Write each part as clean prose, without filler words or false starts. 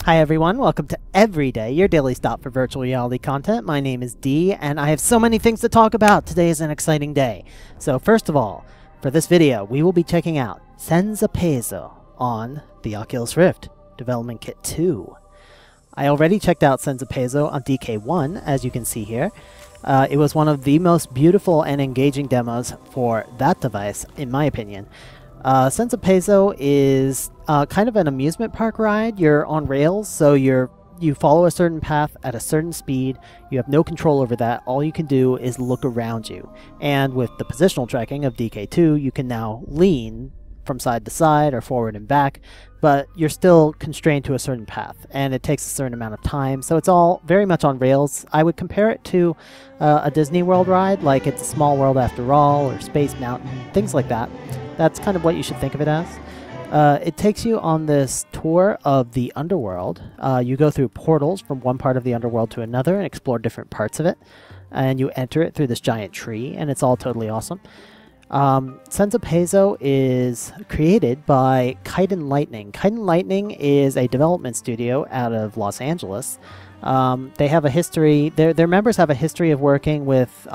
Hi everyone, welcome to Everyday, your daily stop for virtual reality content. My name is D, and I have so many things to talk about. Today is an exciting day. So first of all, for this video, we will be checking out Senza Peso on the Oculus Rift, Development Kit 2. I already checked out Senza Peso on DK2, as you can see here. It was one of the most beautiful and engaging demos for that device, in my opinion. Senza Peso is kind of an amusement park ride. You're on rails, so you follow a certain path at a certain speed. You have no control over that. All you can do is look around you. And with the positional tracking of DK2, you can now lean from side to side or forward and back, but you're still constrained to a certain path, and it takes a certain amount of time. So it's all very much on rails. I would compare it to a Disney World ride, like It's a Small World After All or Space Mountain, things like that. That's kind of what you should think of it as. It takes you on this tour of the Underworld. You go through portals from one part of the Underworld to another and explore different parts of it. And you enter it through this giant tree, and it's all totally awesome. Senza Peso is created by Kite and Lightning. Kite and Lightning is a development studio out of Los Angeles. They have a history. Their members have a history of working with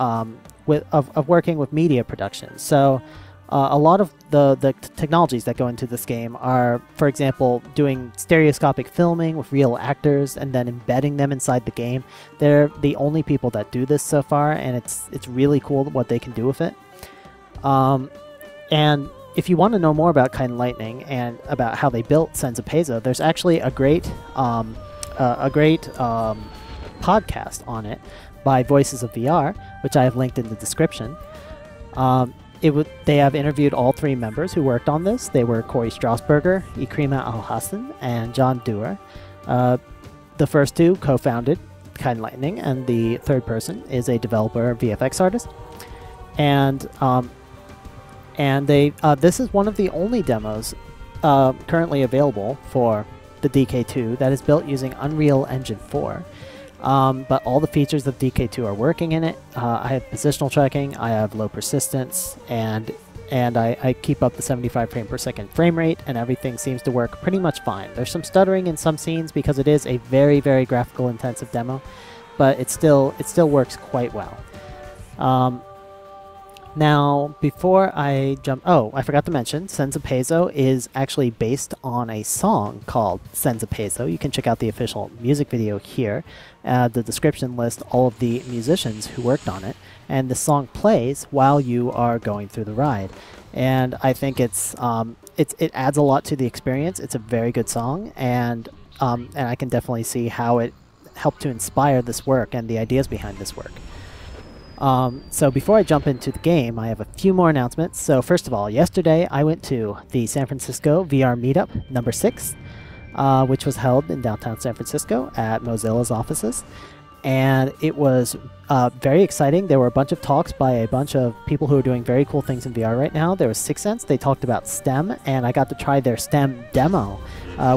working with media production. So a lot of the technologies that go into this game are, for example, doing stereoscopic filming with real actors and then embedding them inside the game. They're the only people that do this so far, and it's really cool what they can do with it. And if you want to know more about Kite and Lightning and about how they built Senza Peso, there's actually a great podcast on it by Voices of VR, which I have linked in the description. They have interviewed all three members who worked on this. They were Corey Strasburger, Ikrima Al-Hassan, and John Dewar. The first two co-founded Kite and Lightning, and the third person is a developer and VFX artist. And this is one of the only demos currently available for the DK2 that is built using Unreal Engine 4. But all the features of DK2 are working in it. I have positional tracking, I have low persistence, and I keep up the 75 frame per second frame rate, and everything seems to work pretty much fine. There's some stuttering in some scenes because it is a very, very graphical intensive demo, but it still works quite well. Now, before I jump... Oh, I forgot to mention, Senza Peso is actually based on a song called Senza Peso. You can check out the official music video here. The description lists all of the musicians who worked on it, and the song plays while you are going through the ride. And I think it adds a lot to the experience. It's a very good song, and I can definitely see how it helped to inspire this work and the ideas behind this work. So before I jump into the game, I have a few more announcements. So first of all, yesterday I went to the San Francisco VR Meetup number 6, which was held in downtown San Francisco at Mozilla's offices. And it was very exciting. There were a bunch of talks by a bunch of people who are doing very cool things in VR right now. There was Sixth Sense. They talked about STEM, and I got to try their STEM demo,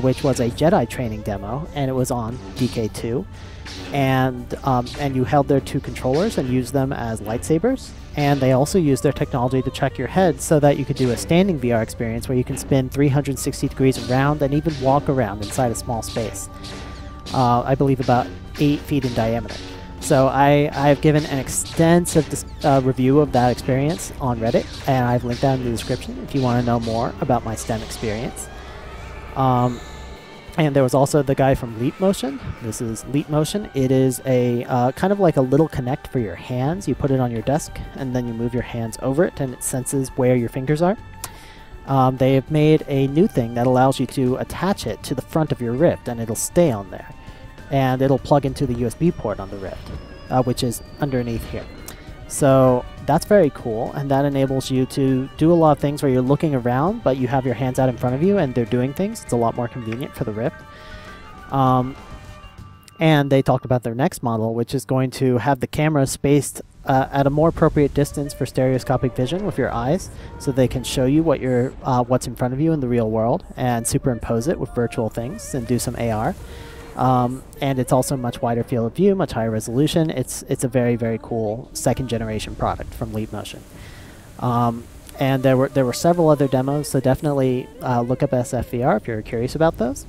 which was a Jedi training demo, and it was on DK2. And you held their two controllers and used them as lightsabers. And they also used their technology to check your head so that you could do a standing VR experience where you can spin 360 degrees around and even walk around inside a small space. I believe about 8 feet in diameter. So I've given an extensive review of that experience on Reddit, and I've linked that in the description if you want to know more about my STEM experience. And there was also the guy from Leap Motion. This is Leap Motion. It is a kind of like a little Kinect for your hands. You put it on your desk, and then you move your hands over it, and it senses where your fingers are. They have made a new thing that allows you to attach it to the front of your Rift, and it'll stay on there. And it'll plug into the USB port on the Rift, which is underneath here. So that's very cool, and that enables you to do a lot of things where you're looking around, but you have your hands out in front of you and they're doing things. It's a lot more convenient for the Rift. And they talked about their next model, which is going to have the camera spaced at a more appropriate distance for stereoscopic vision with your eyes, so they can show you what's in front of you in the real world and superimpose it with virtual things and do some AR. And it's also a much wider field of view, much higher resolution. It's a very, very cool second generation product from Leap Motion. And there were several other demos, so definitely look up SFVR if you're curious about those.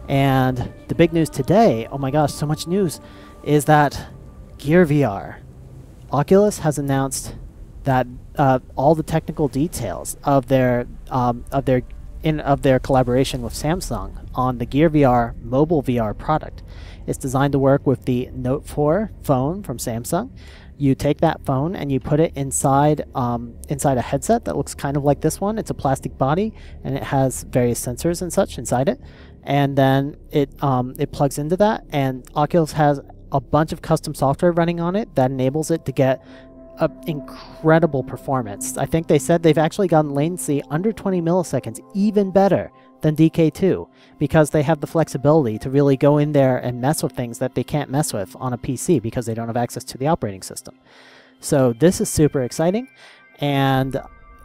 And the big news today, oh my gosh, so much news, is that Gear VR. Oculus has announced that all the technical details of their collaboration with Samsung on the Gear VR mobile VR product. It's designed to work with the Note 4 phone from Samsung. You take that phone and you put it inside a headset that looks kind of like this one. It's a plastic body and it has various sensors and such inside it. And then it plugs into that, and Oculus has a bunch of custom software running on it that enables it to get incredible performance. I think they said they've actually gotten latency under 20 milliseconds, even better than DK2, because they have the flexibility to really go in there and mess with things that they can't mess with on a PC because they don't have access to the operating system. So this is super exciting, and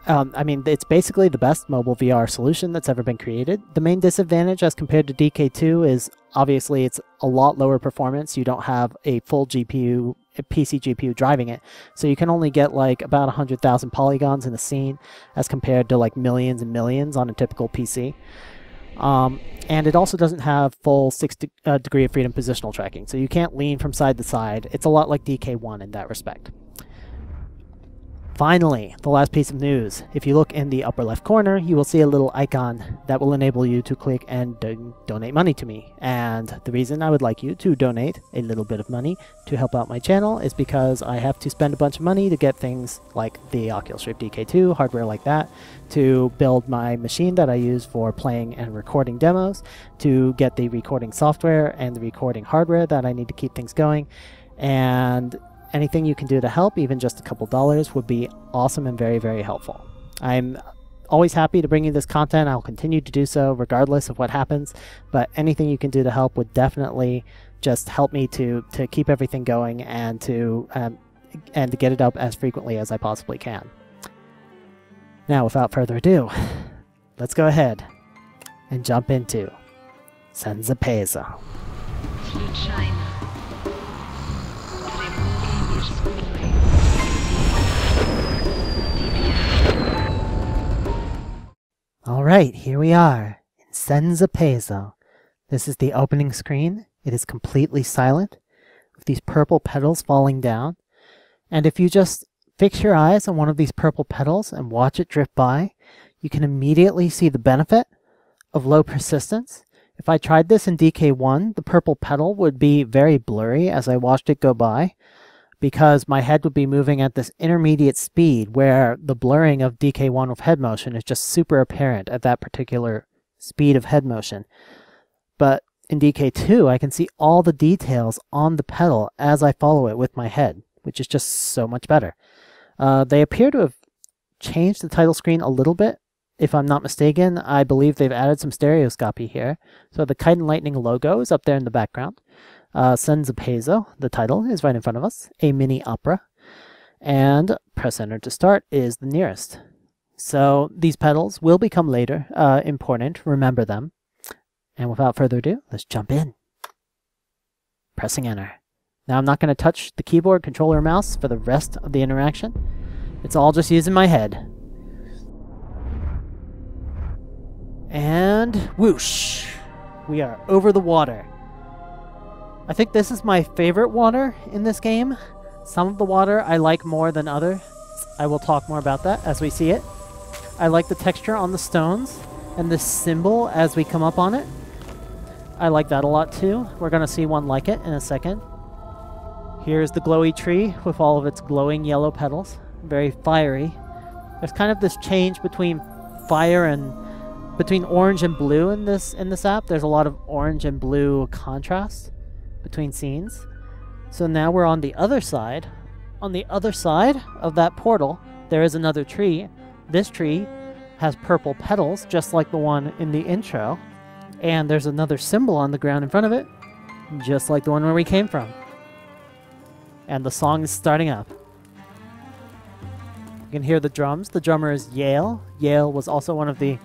I mean, it's basically the best mobile VR solution that's ever been created. The main disadvantage as compared to DK2 is obviously it's a lot lower performance. You don't have a full GPU, a PC GPU driving it. So you can only get like about 100,000 polygons in a scene as compared to like millions and millions on a typical PC. And it also doesn't have full 6 degree of freedom positional tracking. So you can't lean from side to side. It's a lot like DK1 in that respect. Finally, the last piece of news. If you look in the upper left corner, you will see a little icon that will enable you to click and donate money to me. And the reason I would like you to donate a little bit of money to help out my channel is because I have to spend a bunch of money to get things like the Oculus Rift DK2, hardware like that, to build my machine that I use for playing and recording demos, to get the recording software and the recording hardware that I need to keep things going, and anything you can do to help, even just a couple dollars, would be awesome and very, very helpful. I'm always happy to bring you this content. I'll continue to do so regardless of what happens, but anything you can do to help would definitely just help me to keep everything going and to get it up as frequently as I possibly can. Now, without further ado, let's go ahead and jump into Senza Peso. Alright, here we are in Senza Peso. This is the opening screen. It is completely silent, with these purple petals falling down. And if you just fix your eyes on one of these purple petals and watch it drift by, you can immediately see the benefit of low persistence. If I tried this in DK1, the purple petal would be very blurry as I watched it go by, because my head would be moving at this intermediate speed where the blurring of DK1 with head motion is just super apparent at that particular speed of head motion. But in DK2, I can see all the details on the pedal as I follow it with my head, which is just so much better. They appear to have changed the title screen a little bit. If I'm not mistaken, I believe they've added some stereoscopy here. So the Kite and Lightning logo is up there in the background. Senza Peso, the title, is right in front of us, a mini opera, and press enter to start is the nearest. So these pedals will become later important, remember them. And without further ado, let's jump in. Pressing enter. Now I'm not going to touch the keyboard, controller, or mouse for the rest of the interaction. It's all just using my head. And whoosh! We are over the water. I think this is my favorite water in this game. Some of the water I like more than others. I will talk more about that as we see it. I like the texture on the stones and this symbol as we come up on it. I like that a lot too. We're going to see one like it in a second. Here's the glowy tree with all of its glowing yellow petals. Very fiery. There's kind of this change between fire and between orange and blue in this app. There's a lot of orange and blue contrast between scenes. So now we're on the other side. On the other side of that portal, there is another tree. This tree has purple petals, just like the one in the intro. And there's another symbol on the ground in front of it, just like the one where we came from. And the song is starting up. You can hear the drums. The drummer is Yale. Yale was also one of the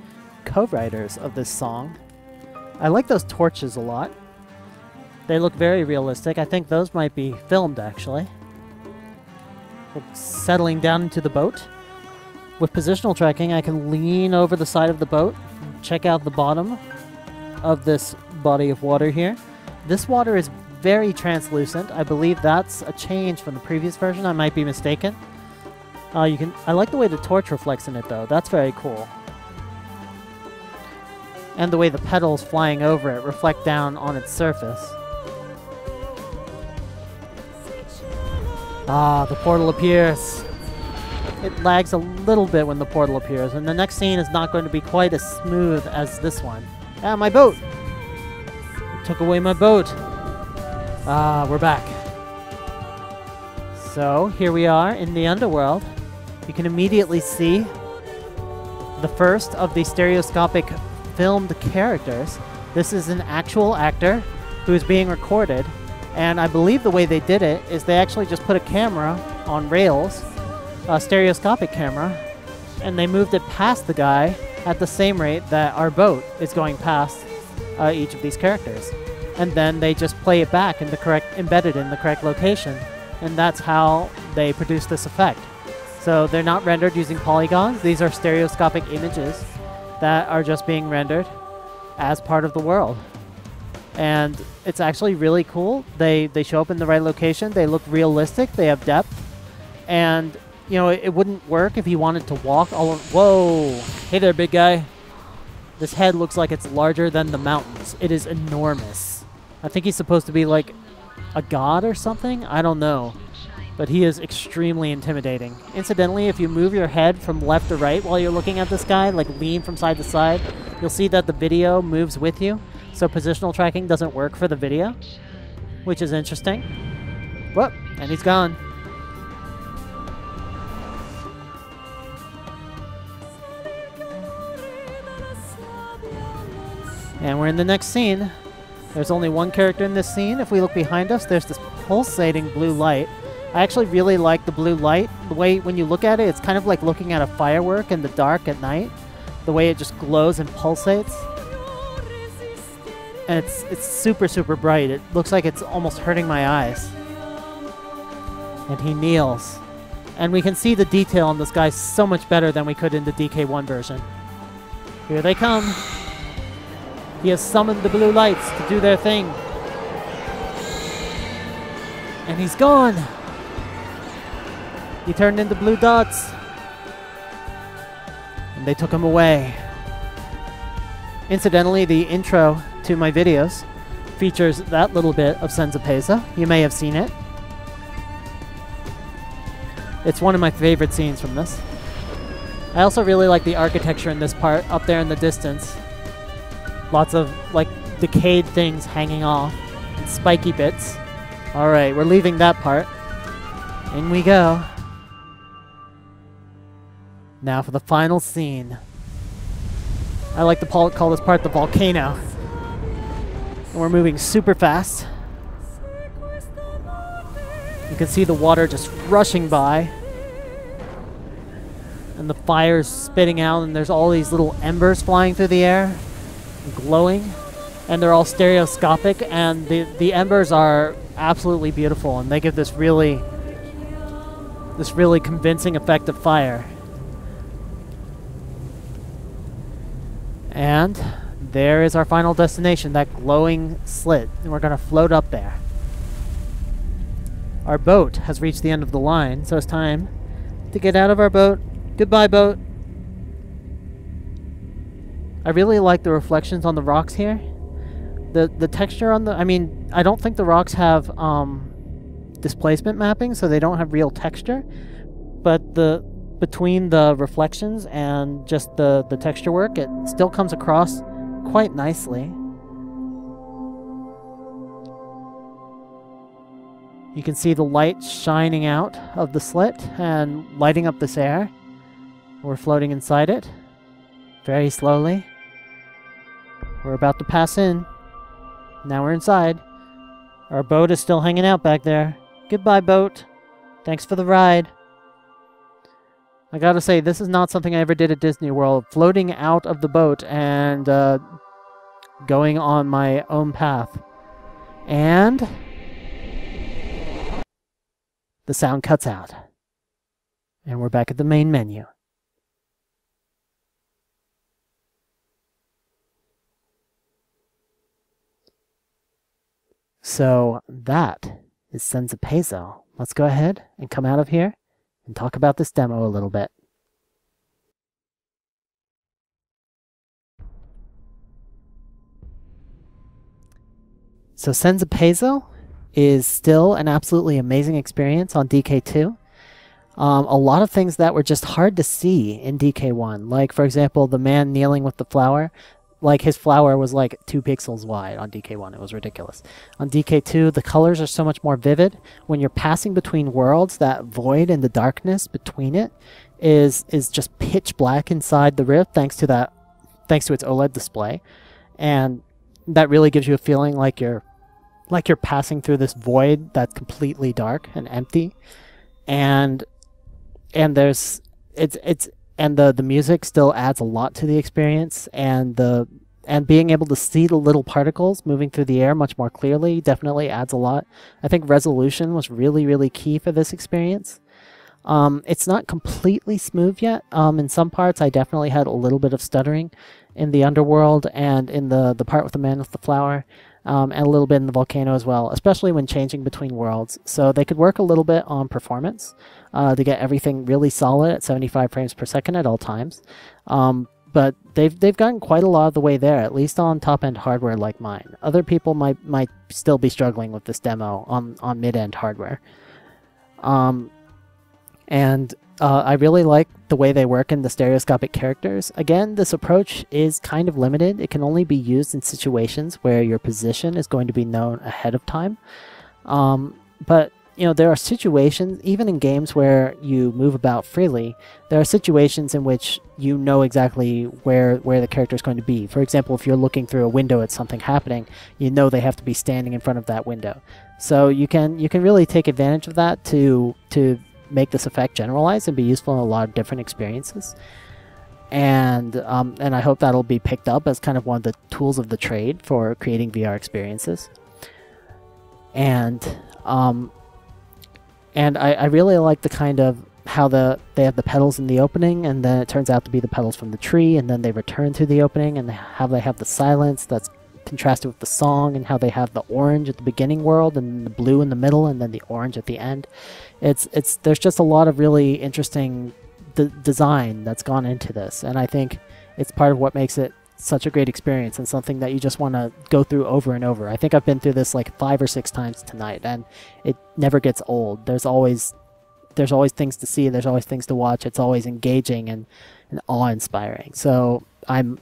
co-writers of this song. I like those torches a lot. They look very realistic. I think those might be filmed, actually. We're settling down into the boat. With positional tracking, I can lean over the side of the boat, check out the bottom of this body of water here. This water is very translucent. I believe that's a change from the previous version. I might be mistaken. I like the way the torch reflects in it though. That's very cool. And the way the petals flying over it reflect down on its surface. Ah, the portal appears. It lags a little bit when the portal appears, and the next scene is not going to be quite as smooth as this one. Ah, my boat! It took away my boat. Ah, we're back. So, here we are in the Underworld. You can immediately see the first of the stereoscopic filmed characters. This is an actual actor who is being recorded, and I believe the way they did it is they actually just put a camera on rails, a stereoscopic camera, and they moved it past the guy at the same rate that our boat is going past each of these characters. And then they just play it back in the embedded in the correct location, and that's how they produce this effect. So they're not rendered using polygons. These are stereoscopic images that are just being rendered as part of the world. And it's actually really cool. They show up in the right location. They look realistic. They have depth. And, you know, it wouldn't work if you wanted to walk all over. Whoa! Hey there, big guy. This head looks like it's larger than the mountains. It is enormous. I think he's supposed to be like a god or something. I don't know. But he is extremely intimidating. Incidentally, if you move your head from left to right while you're looking at this guy, like lean from side to side, you'll see that the video moves with you. So positional tracking doesn't work for the video, which is interesting. Whoop, and he's gone. And we're in the next scene. There's only one character in this scene. If we look behind us, there's this pulsating blue light. I actually really like the blue light. The way when you look at it, it's kind of like looking at a firework in the dark at night. The way it just glows and pulsates. And it's super, super bright. It looks like it's almost hurting my eyes. And he kneels. And we can see the detail on this guy so much better than we could in the DK1 version. Here they come. He has summoned the blue lights to do their thing. And he's gone. He turned into blue dots. And they took him away. Incidentally, the intro to my videos features that little bit of Senza Peso. You may have seen it. It's one of my favorite scenes from this. I also really like the architecture in this part, up there in the distance. Lots of, like, decayed things hanging off, and spiky bits. Alright, we're leaving that part. In we go. Now for the final scene. I like to call this part the volcano. And we're moving super fast. You can see the water just rushing by. And the fire's spitting out, and there's all these little embers flying through the air. Glowing. And they're all stereoscopic, and the embers are absolutely beautiful, and they give this really convincing effect of fire. And there is our final destination, that glowing slit, and we're going to float up there. Our boat has reached the end of the line, so it's time to get out of our boat. Goodbye, boat. I really like the reflections on the rocks here. The texture on the... I mean, I don't think the rocks have displacement mapping, so they don't have real texture. But between the reflections and just the texture work, it still comes across quite nicely. You can see the light shining out of the slit and lighting up this air. We're floating inside it, very slowly. We're about to pass in. Now we're inside. Our boat is still hanging out back there. Goodbye, boat. Thanks for the ride. I gotta say, this is not something I ever did at Disney World. Floating out of the boat and going on my own path. And the sound cuts out. And we're back at the main menu. So that is Senza Peso. Let's go ahead and come out of here and talk about this demo a little bit. So Senza Peso is still an absolutely amazing experience on DK2. A lot of things that were just hard to see in DK1, like for example the man kneeling with the flower, like his flower was like 2 pixels wide on DK1. It was ridiculous. On DK2 the colors are so much more vivid. When you're passing between worlds, that void and the darkness between it is just pitch black inside the rift thanks to its OLED display, and that really gives you a feeling like you're passing through this void that's completely dark and empty. And there's the music still adds a lot to the experience, and being able to see the little particles moving through the air much more clearly definitely adds a lot. I think resolution was really, really key for this experience. It's not completely smooth yet. In some parts I definitely had a little bit of stuttering in the Underworld and in the part with the man with the flower. And a little bit in the volcano as well, especially when changing between worlds. So they could work a little bit on performance to get everything really solid at 75 frames per second at all times. But they've gotten quite a lot of the way there, at least on top-end hardware like mine. Other people might still be struggling with this demo on mid-end hardware. I really like the way they work in the stereoscopic characters. Again, this approach is kind of limited. It can only be used in situations where your position is going to be known ahead of time. But you know, there are situations, even in games where you move about freely, there are situations in which you know exactly where the character is going to be. For example, if you're looking through a window at something happening, you know they have to be standing in front of that window. So you can really take advantage of that to make this effect generalized and be useful in a lot of different experiences. And I hope that'll be picked up as kind of one of the tools of the trade for creating VR experiences. And I really like the kind of how they have the petals in the opening, and then it turns out to be the petals from the tree, and then they return through the opening, and how they have the silence that's contrasted with the song, and how they have the orange at the beginning world and the blue in the middle and then the orange at the end. There's just a lot of really interesting design that's gone into this, and I think it's part of what makes it such a great experience and something that you just want to go through over and over. I think I've been through this like 5 or 6 times tonight, and it never gets old. There's always things to see, there's always things to watch. It's always engaging and awe-inspiring. So I'm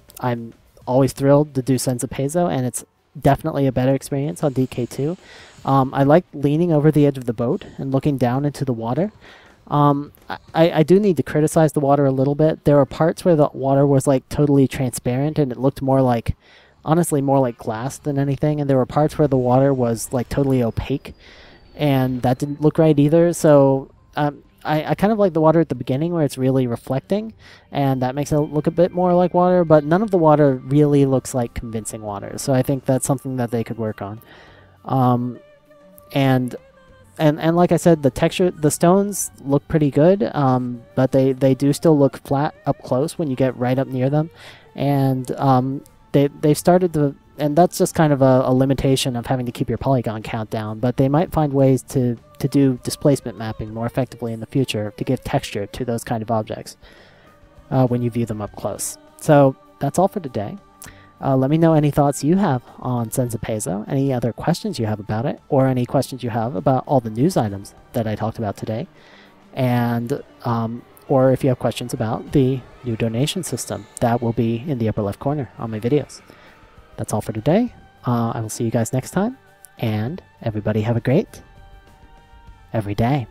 always thrilled to do Senza Peso, and it's definitely a better experience on DK2. I like leaning over the edge of the boat and looking down into the water. I do need to criticize the water a little bit. There are parts where the water was like totally transparent and it looked more like, honestly, more like glass than anything. And there were parts where the water was like totally opaque, and that didn't look right either. So I kind of like the water at the beginning where it's really reflecting, and that makes it look a bit more like water, but none of the water really looks like convincing water. So I think that's something that they could work on. And like I said, the texture, the stones look pretty good, but they do still look flat up close when you get right up near them. And they've started to, and that's just kind of a limitation of having to keep your polygon count down, but they might find ways to do displacement mapping more effectively in the future to give texture to those kind of objects when you view them up close. So that's all for today. Let me know any thoughts you have on Senza Peso, any other questions you have about it, or any questions you have about all the news items that I talked about today, and or if you have questions about the new donation system that will be in the upper left corner on my videos. That's all for today. I will see you guys next time, and everybody have a great every day.